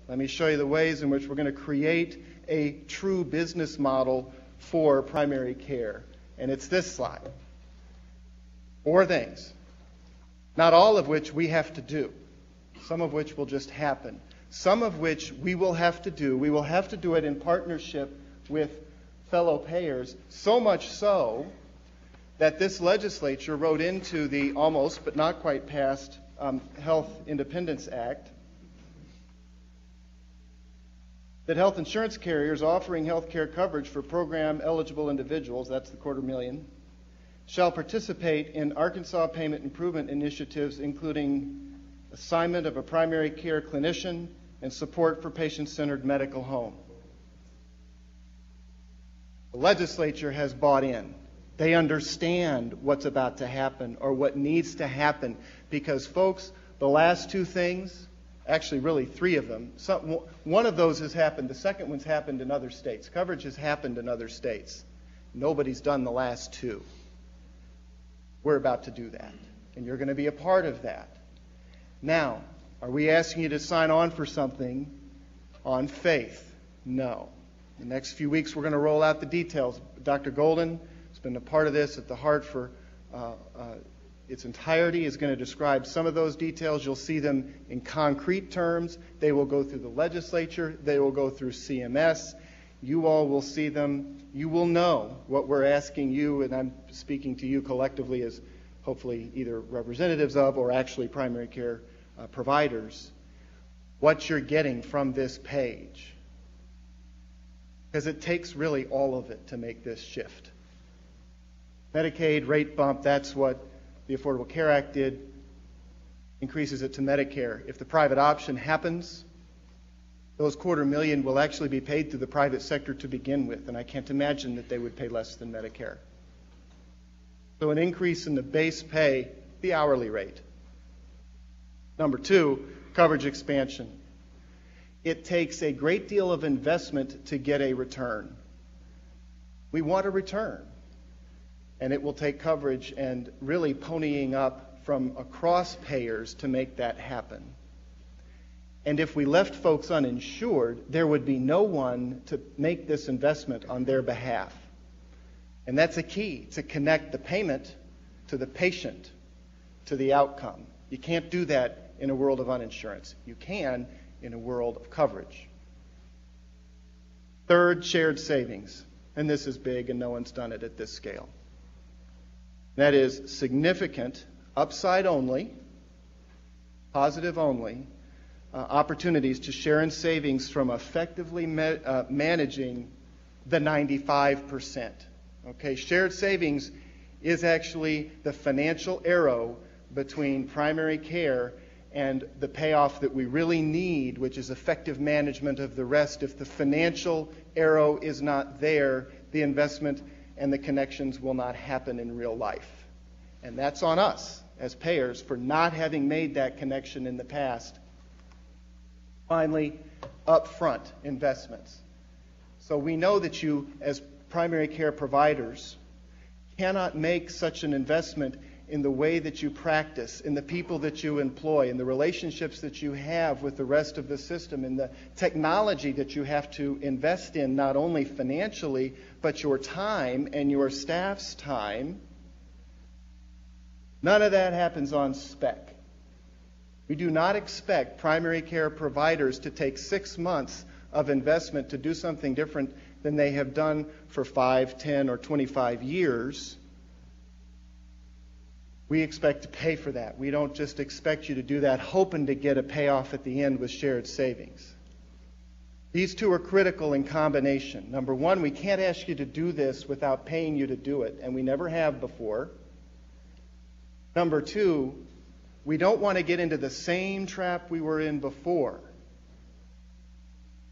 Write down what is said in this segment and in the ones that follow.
Let me show you the ways in which we're going to create a true business model for primary care. And it's this slide. 4 things, not all of which we have to do, some of which will just happen, some of which we will have to do. We will have to do it in partnership with fellow payers, so much so that this legislature wrote into the almost but not quite passed Health Independence Act that health insurance carriers offering health care coverage for program-eligible individuals, that's the 250,000, shall participate in Arkansas payment improvement initiatives, including assignment of a primary care clinician and support for patient-centered medical home. The legislature has bought in. They understand what's about to happen or what needs to happen because, folks, the last 2 things, actually really 3 of them, one of those has happened. The second one's happened in other states. Coverage has happened in other states. Nobody's done the last 2. We're about to do that, and you're going to be a part of that. Now, are we asking you to sign on for something on faith? No. The next few weeks we're going to roll out the details. Dr. Golden has been a part of this at the heart for its entirety, is going to describe some of those details. You'll see them in concrete terms. They will go through the legislature. They will go through CMS. You all will see them. You will know what we're asking you, and I'm speaking to you collectively as hopefully either representatives of or actually primary care providers, what you're getting from this page. Because it takes really all of it to make this shift. Medicaid rate bump, that's what the Affordable Care Act did, increases it to Medicare. If the private option happens, those 250,000 will actually be paid through the private sector to begin with, and I can't imagine that they would pay less than Medicare. So an increase in the base pay, the hourly rate. Number 2, coverage expansion. It takes a great deal of investment to get a return. We want a return. And it will take coverage and really ponying up from across payers to make that happen. And if we left folks uninsured, there would be no one to make this investment on their behalf. And that's a key, to connect the payment to the patient, to the outcome. You can't do that in a world of uninsurance. You can in a world of coverage. 3rd, shared savings. And this is big, and no one's done it at this scale. That is significant, upside only, positive only, opportunities to share in savings from effectively managing the 95%. Okay, shared savings is actually the financial arrow between primary care and the payoff that we really need, which is effective management of the rest. If the financial arrow is not there, the investment and the connections will not happen in real life. And that's on us as payers for not having made that connection in the past. Finally, upfront investments. So we know that you, as primary care providers, cannot make such an investment in the way that you practice, in the people that you employ, in the relationships that you have with the rest of the system, in the technology that you have to invest in, not only financially, but your time and your staff's time. None of that happens on spec. We do not expect primary care providers to take 6 months of investment to do something different than they have done for 5, 10, or 25 years. We expect to pay for that. We don't just expect you to do that hoping to get a payoff at the end with shared savings. These 2 are critical in combination. Number 1, we can't ask you to do this without paying you to do it, and we never have before. Number 2, we don't want to get into the same trap we were in before.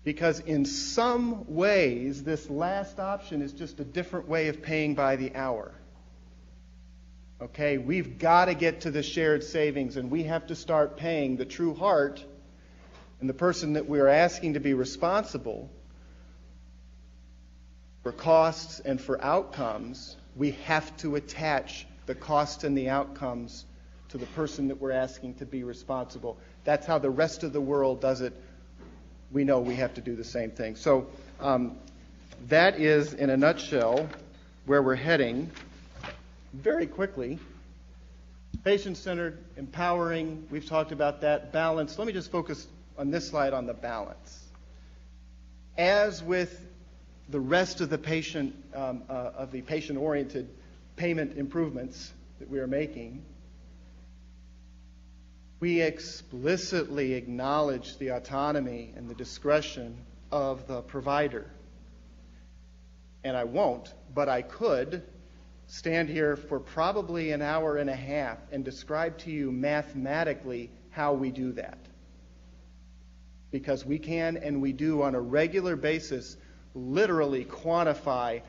Because in some ways, this last option is just a different way of paying by the hour. Okay, we've got to get to the shared savings, and we have to start paying the true heart and the person that we're asking to be responsible for costs and for outcomes. We have to attach the costs and the outcomes to the person that we're asking to be responsible. That's how the rest of the world does it we know we have to do the same thing. So that is, in a nutshell, where we're heading. Very quickly, patient-centered, empowering, we've talked about that. Balance. Let me just focus on this slide on the balance. As with the rest of the patient-oriented payment improvements that we are making, we explicitly acknowledge the autonomy and the discretion of the provider. And I won't, but I could stand here for probably an hour and a half and describe to you mathematically how we do that. Because we can and we do on a regular basis literally quantify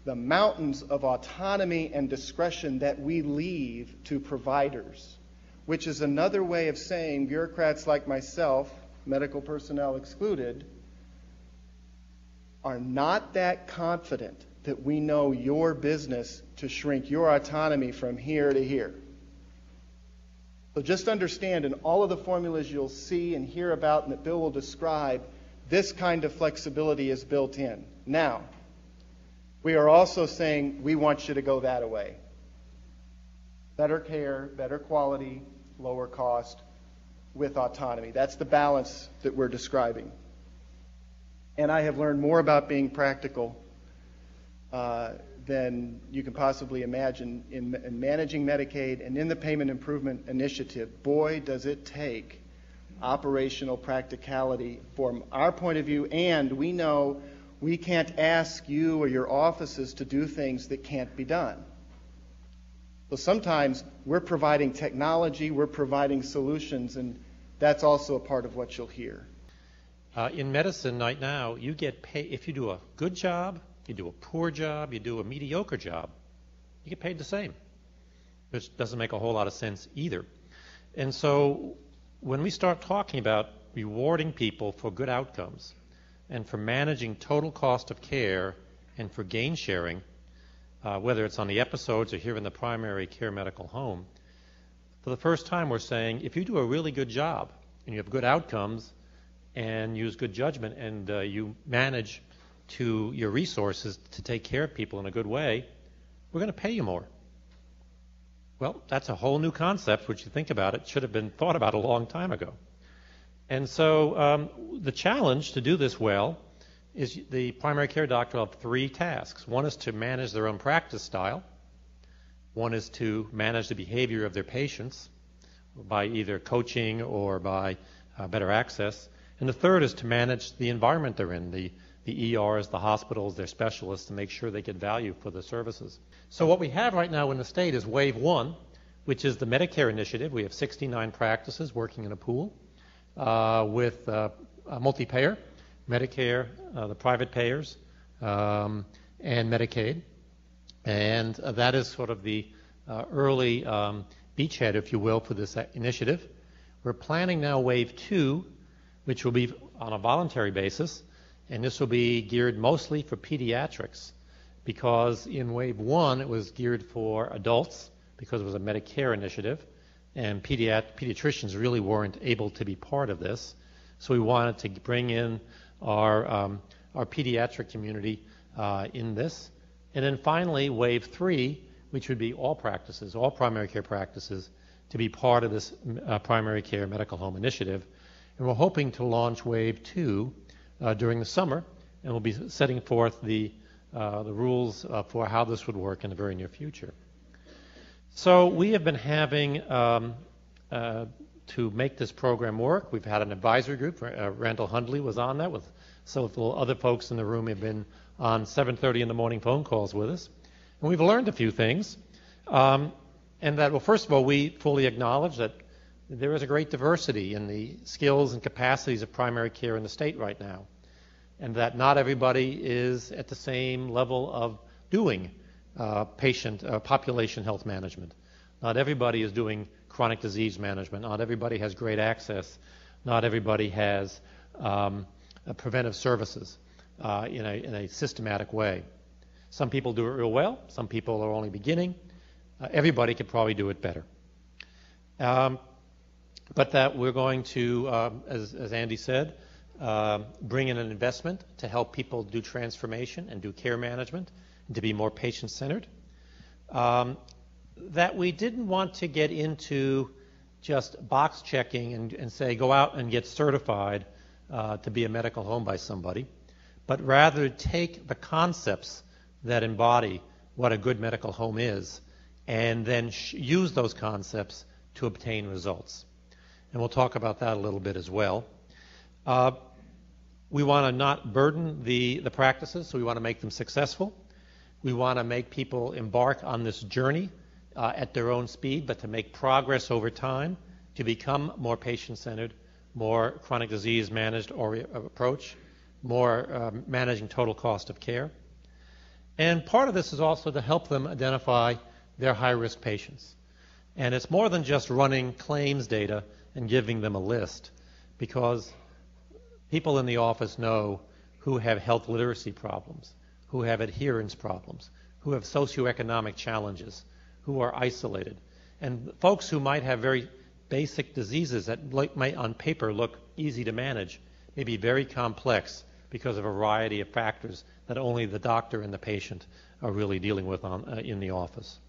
the mountains of autonomy and discretion that we leave to providers, which is another way of saying bureaucrats like myself, medical personnel excluded, are not that confident that we know your business to shrink your autonomy from here to here. So just understand, in all of the formulas you'll see and hear about and that Bill will describe, this kind of flexibility is built in. Now, we are also saying we want you to go that way. Better care, better quality, lower cost, with autonomy. That's the balance that we're describing. And I have learned more about being practical than you can possibly imagine in managing Medicaid and in the Payment Improvement Initiative. Boy, does it take operational practicality from our point of view, and we know we can't ask you or your offices to do things that can't be done. So sometimes we're providing technology, we're providing solutions, and that's also a part of what you'll hear. In medicine right now, you get paid if you do a good job, you do a poor job, you do a mediocre job, you get paid the same, which doesn't make a whole lot of sense either. And so when we start talking about rewarding people for good outcomes and for managing total cost of care and for gain sharing, whether it's on the episodes or here in the primary care medical home, for the first time we're saying if you do a really good job and you have good outcomes and use good judgment and you manage to your resources to take care of people in a good way, we're going to pay you more. Well, that's a whole new concept, which you think about it, should have been thought about a long time ago. And so the challenge to do this well is the primary care doctor will have three tasks. One is to manage their own practice style. One is to manage the behavior of their patients by either coaching or by better access. And the third is to manage the environment they're in, the ERs, the hospitals, their specialists, to make sure they get value for the services. So what we have right now in the state is Wave 1, which is the Medicare initiative. We have 69 practices working in a pool with multi-payer, Medicare, the private payers, and Medicaid. And that is sort of the early beachhead, if you will, for this initiative. We're planning now Wave 2, which will be on a voluntary basis, and this will be geared mostly for pediatrics, because in Wave 1 it was geared for adults because it was a Medicare initiative, and pediatricians really weren't able to be part of this. So we wanted to bring in our pediatric community in this. And then finally, Wave 3, which would be all practices, all primary care practices, to be part of this primary care medical home initiative. And we're hoping to launch Wave 2 during the summer, and we'll be setting forth the rules for how this would work in the very near future. So we have been having to make this program work. We've had an advisory group. Randall Hundley was on that with several other folks in the room who have been on 7:30 in the morning phone calls with us. And we've learned a few things. And that, well, first of all, we fully acknowledge that there is a great diversity in the skills and capacities of primary care in the state right now, and that not everybody is at the same level of doing population health management. Not everybody is doing chronic disease management. Not everybody has great access. Not everybody has preventive services in a systematic way. Some people do it real well. Some people are only beginning. Everybody could probably do it better. But that we're going to, as Andy said, bring in an investment to help people do transformation and do care management and to be more patient-centered. That we didn't want to get into just box checking and say go out and get certified to be a medical home by somebody, but rather take the concepts that embody what a good medical home is and then use those concepts to obtain results. And we'll talk about that a little bit as well. We want to not burden the practices, so we want to make them successful. We want to make people embark on this journey at their own speed, but to make progress over time, to become more patient-centered, more chronic disease managed approach, more managing total cost of care. And part of this is also to help them identify their high-risk patients. And it's more than just running claims data and giving them a list, because people in the office know who have health literacy problems, who have adherence problems, who have socioeconomic challenges, who are isolated. And folks who might have very basic diseases that might on paper look easy to manage may be very complex because of a variety of factors that only the doctor and the patient are really dealing with in the office,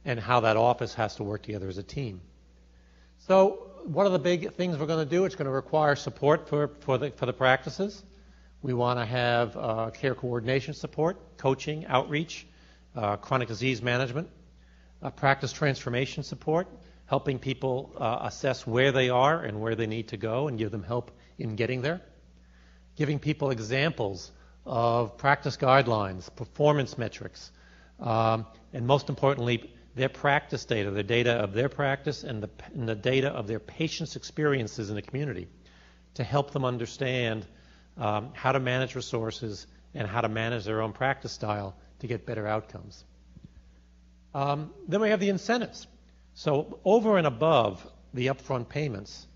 and how that office has to work together as a team. So one of the big things we're going to do, it's going to require support for the practices. We want to have care coordination support, coaching, outreach, chronic disease management, practice transformation support, helping people assess where they are and where they need to go and give them help in getting there, giving people examples of practice guidelines, performance metrics, and most importantly, their practice data, the data of their practice and the data of their patients' experiences in the community to help them understand how to manage resources and how to manage their own practice style to get better outcomes. Then we have the incentives. So over and above the upfront payments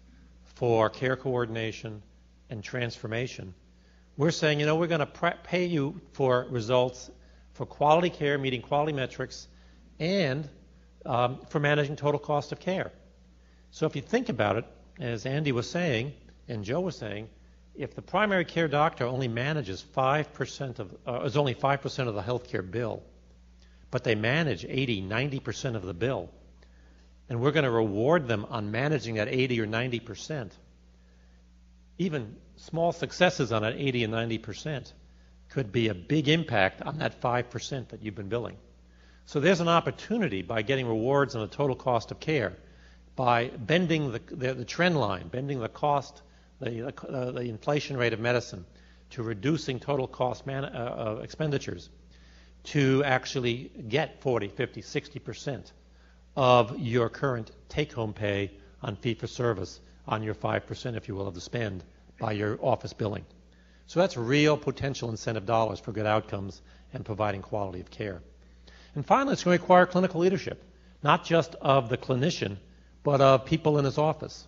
for care coordination and transformation, we're saying, we're going to pay you for results for quality care, meeting quality metrics, and for managing total cost of care. So if you think about it, as Andy was saying and Joe was saying, if the primary care doctor only manages 5% is only 5% of the healthcare bill, but they manage 80, 90% of the bill, and we're going to reward them on managing that 80 or 90%, even small successes on that 80 and 90% could be a big impact on that 5% that you've been billing. So there's an opportunity by getting rewards on the total cost of care, by bending the trend line, bending the cost, the inflation rate of medicine, to reducing total cost expenditures, to actually get 40, 50, 60% of your current take-home pay on fee-for-service on your 5%, if you will, of the spend by your office billing. So that's real potential incentive dollars for good outcomes and providing quality of care. And finally, it's going to require clinical leadership, not just of the clinician, but of people in his office,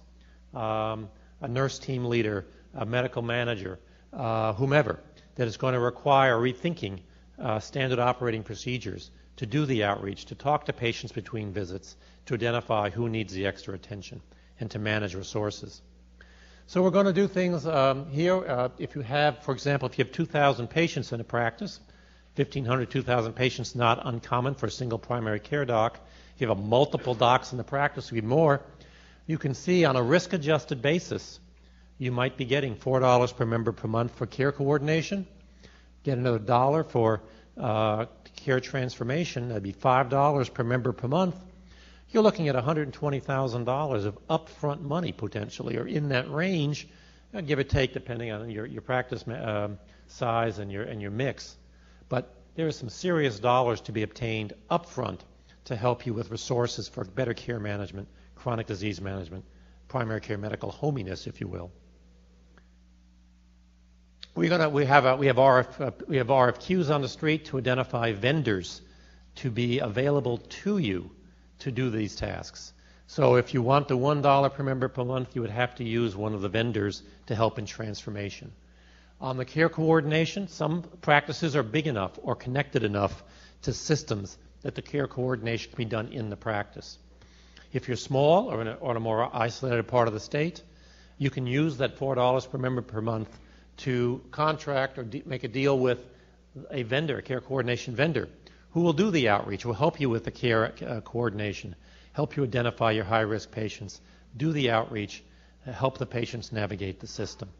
a nurse team leader, a medical manager, whomever, that is going to require rethinking standard operating procedures to do the outreach, to talk to patients between visits, to identify who needs the extra attention, and to manage resources. So we're going to do things here. If you have, for example, if you have 2,000 patients in a practice, 1,500, 2,000 patients, not uncommon for a single primary care doc. If you have multiple docs in the practice, we more. You can see on a risk-adjusted basis, you might be getting $4 per member per month for care coordination, get another $1 for care transformation. That'd be $5 per member per month. You're looking at $120,000 of upfront money potentially, or in that range, give or take, depending on your practice size and your mix. But there are some serious dollars to be obtained upfront to help you with resources for better care management, chronic disease management, primary care medical hominess, if you will. We have RFQs on the street to identify vendors to be available to you to do these tasks. So if you want the $1 per member per month, you would have to use one of the vendors to help in transformation. On the care coordination, some practices are big enough or connected enough to systems that the care coordination can be done in the practice. If you're small or in a more isolated part of the state, You can use that $4 per member per month to contract or make a deal with a vendor, a care coordination vendor, who will do the outreach, will help you with the care coordination, help you identify your high-risk patients, do the outreach, help the patients navigate the system.